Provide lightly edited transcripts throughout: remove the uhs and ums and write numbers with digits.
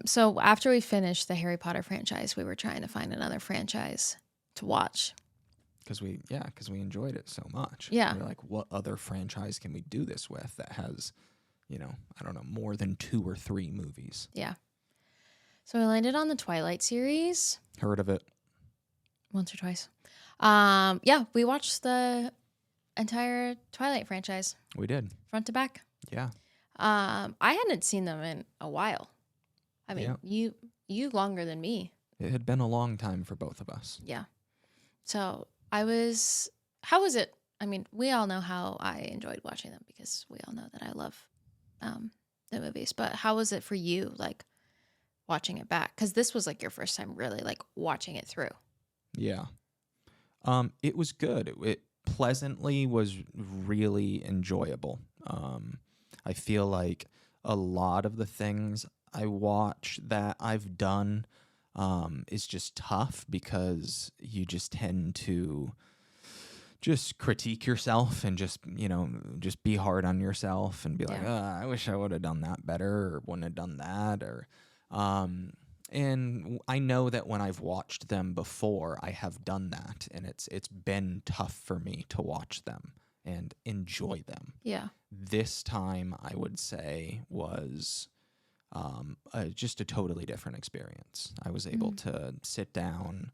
So after we finished the Harry Potter franchise, we were trying to find another franchise to watch. Because we enjoyed it so much. Yeah. We're like, what other franchise can we do this with that has, I don't know, more than 2 or 3 movies? Yeah. So we landed on the Twilight series Heard of it? once or twice. Yeah, we watched the entire Twilight franchise We did. front to back. Yeah. I hadn't seen them in a while. I mean, you longer than me. It had been a long time for both of us. Yeah. So how was it? I mean, we all know how I enjoyed watching them because we all know that I love the movies. But how was it for you, like, watching it back? Because this was, like, your first time really, like, watching it through. Yeah. It was good. It pleasantly was really enjoyable. I feel like a lot of the things I watch that I've done is just tough because you just tend to just critique yourself and just be hard on yourself and be like, I wish I would have done that better or wouldn't have done that. Or and I know that when I've watched them before, I have done that, and it's been tough for me to watch them and enjoy them. Yeah. This time, I would say, was just a totally different experience. I was able to sit down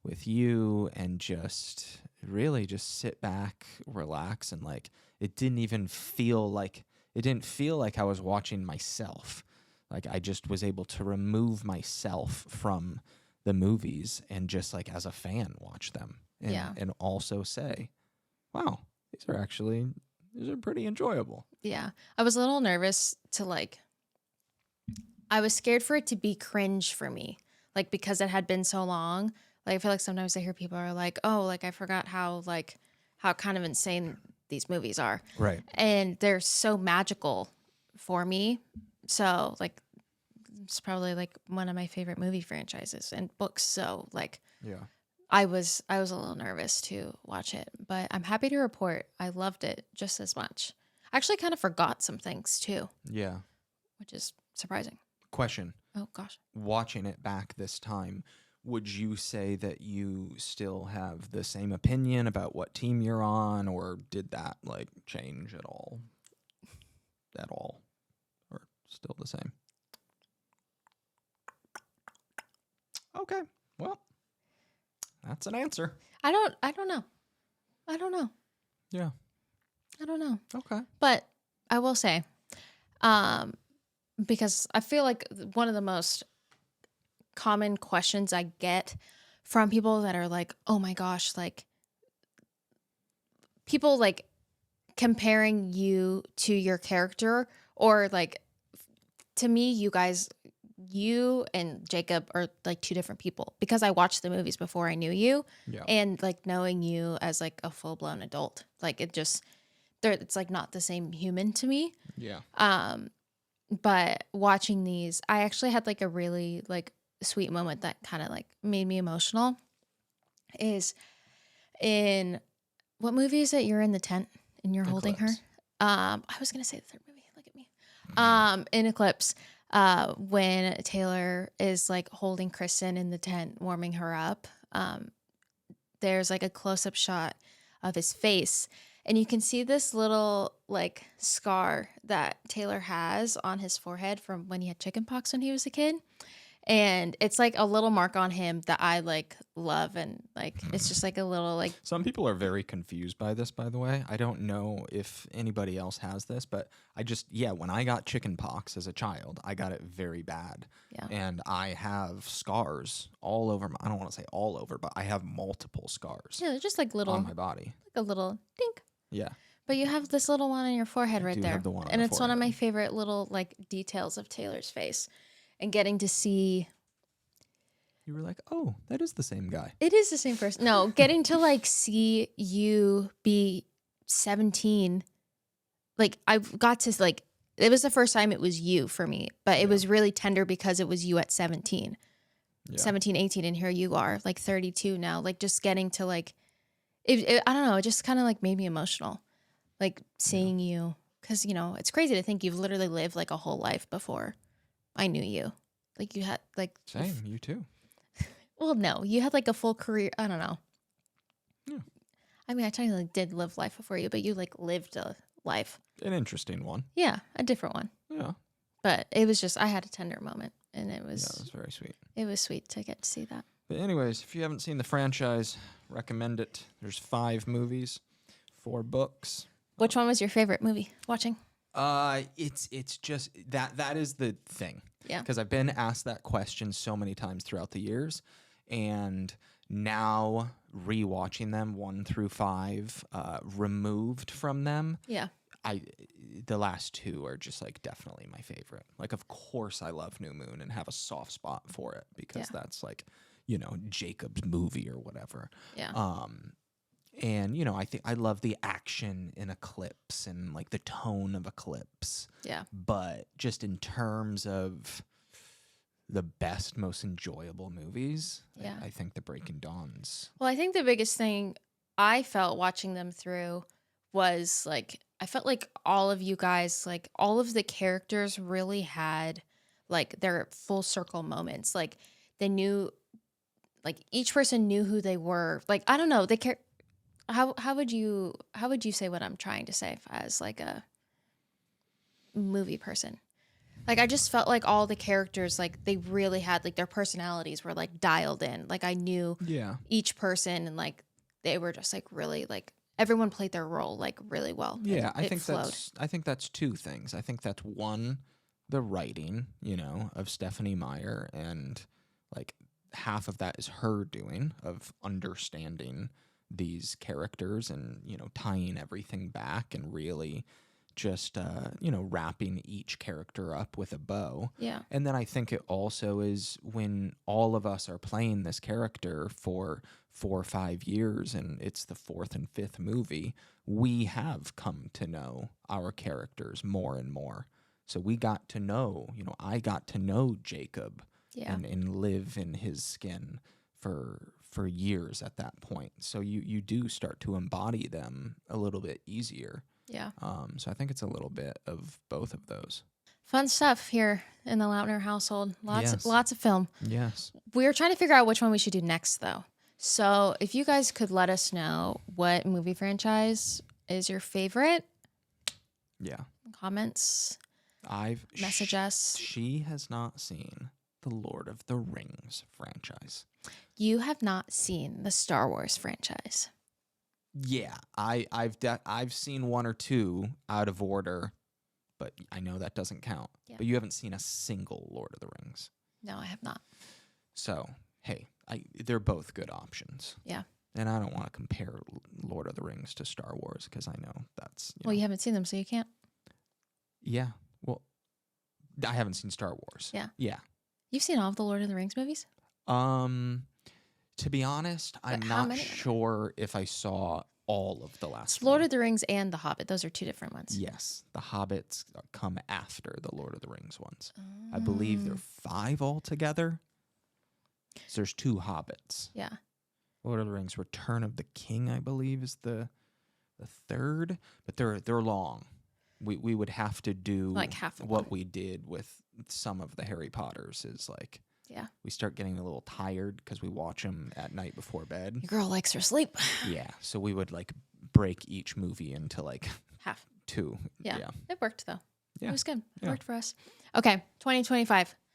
with you and just really just sit back, relax, and like it didn't feel like I was watching myself. Like I just was able to remove myself from the movies and just like as a fan watch them and also say, wow, these are pretty enjoyable. Yeah. I was a little nervous I was scared for it to be cringe for me, like, because it had been so long. Like, I feel like sometimes I hear people are like, oh, like, I forgot how kind of insane these movies are. Right. And they're so magical for me. So, like, it's probably, like, one of my favorite movie franchises and books. So, like, Yeah. I was a little nervous to watch it. But I'm happy to report I loved it just as much. I actually kind of forgot some things, too. Yeah. Which is surprising. Question. Oh, gosh. Watching it back this time, would you say that you still have the same opinion about what team you're on, or did that like change at all? At all? Or still the same? Okay. Well, that's an answer. I don't know. Yeah. I don't know. Okay. But I will say, because I feel like one of the most common questions I get from people that are like, oh my gosh, like people like comparing you to your character, or like to me, you and Jacob are like two different people because I watched the movies before I knew you. Yeah. And like knowing you as like a full blown adult, like it's like not the same human to me. Yeah. But watching these, I actually had like a really like sweet moment that kind of like made me emotional. Is in what movie is it? You're in the tent and you're holding her. I was gonna say the third movie. Look at me. In Eclipse, when Taylor is like holding Kristen in the tent, warming her up. There's like a close up shot of his face. And you can see this little like scar that Taylor has on his forehead from when he had chickenpox when he was a kid. And it's like a little mark on him that I like love. And like, it's just like a little like. Some people are very confused by this, by the way. I don't know if anybody else has this, but when I got chickenpox as a child, I got it very bad. Yeah. And I have scars all over I don't want to say all over, but I have multiple scars. Yeah, they're just like little. On my body. Like a little dink. Yeah. But you have this little one on your forehead right there. Have the one on and the it's one of forehead. my favorite little like details of Taylor's face. And getting to see. You were like, oh, that is the same guy. It is the same person. No, getting to like see you be 17. Like I got to like, it was the first time it was you for me. But it was really tender because it was you at 17. Yeah. 17, 18. And here you are like 32 now. Like just getting to like, I don't know. It just kind of like made me emotional. Like seeing you. Because, it's crazy to think you've literally lived like a whole life before I knew you. Like you had like, Same, you too. well, no, you had like a full career. I don't know. Yeah. I mean, I technically did live life before you, but you like lived a life. An interesting one. Yeah, a different one. Yeah. But it was just, I had a tender moment, and Yeah, it was very sweet. it was sweet to get to see that. But anyways, if you haven't seen the franchise, recommend it. There's 5 movies, 4 books. Which one was your favorite movie watching? It's just that is the thing. Yeah. Because I've been asked that question so many times throughout the years, and now rewatching them 1 through 5, removed from them, Yeah. the last 2 are just like definitely my favorite. Like, of course, I love New Moon and have a soft spot for it because that's like, Jacob's movie or whatever. Yeah. And I think I love the action in Eclipse and like the tone of Eclipse. Yeah. But just in terms of the best, most enjoyable movies, Yeah. I think the Breaking Dawn's. Well, I think the biggest thing I felt watching them through was like, I felt like all of you guys, like all of the characters really had like their full circle moments. Like they knew, like each person knew who they were. Like, I don't know, they care. How would you say what I'm trying to say as like a movie person? Like I just felt like all the characters, like they really had like their personalities were like dialed in. Like I knew each person, and like they were just like really like everyone played their role like really well. Yeah, I think flowed. I think that's 2 things. I think that's one, the writing, of Stephanie Meyer, and like half of that is her doing of understanding these characters and tying everything back and really just wrapping each character up with a bow. Yeah. And then I think it also is when all of us are playing this character for 4 or 5 years and it's the 4th and 5th movie, we have come to know our characters more and more. So we got to know, I got to know Jacob and live in his skin for years at that point. So you do start to embody them a little bit easier. Yeah. So I think it's a little bit of both of those. Fun stuff here in the Lautner household. Lots of film. Yes. We're trying to figure out which one we should do next though. So if you guys could let us know what movie franchise is your favorite. Yeah. Comments. Message us. She has not seen the Lord of the Rings franchise. You have not seen the Star Wars franchise. Yeah, I've seen 1 or 2 out of order, but I know that doesn't count. Yeah. But you haven't seen a single Lord of the Rings. No, I have not. So, hey, they're both good options. Yeah. And I don't want to compare Lord of the Rings to Star Wars because I know that's... Well, you haven't seen them, so you can't. Yeah. Well, I haven't seen Star Wars. Yeah. Yeah. You've seen all of the Lord of the Rings movies? To be honest, I'm not sure if I saw all of the last one. Lord of the Rings and The Hobbit. Those are 2 different ones. Yes. The Hobbits come after the Lord of the Rings ones. I believe there are 5 altogether. So there's 2 Hobbits. Yeah. Lord of the Rings Return of the King, I believe, is the 3rd. But they're long. We would have to do like half of what one. we did with some of the Harry Potters is like... Yeah. We start getting a little tired because we watch them at night before bed. Your girl likes her sleep. Yeah. So we would like break each movie into like half. 2. Yeah. It worked though. Yeah. It was good. It Yeah. worked for us. Okay. 2025.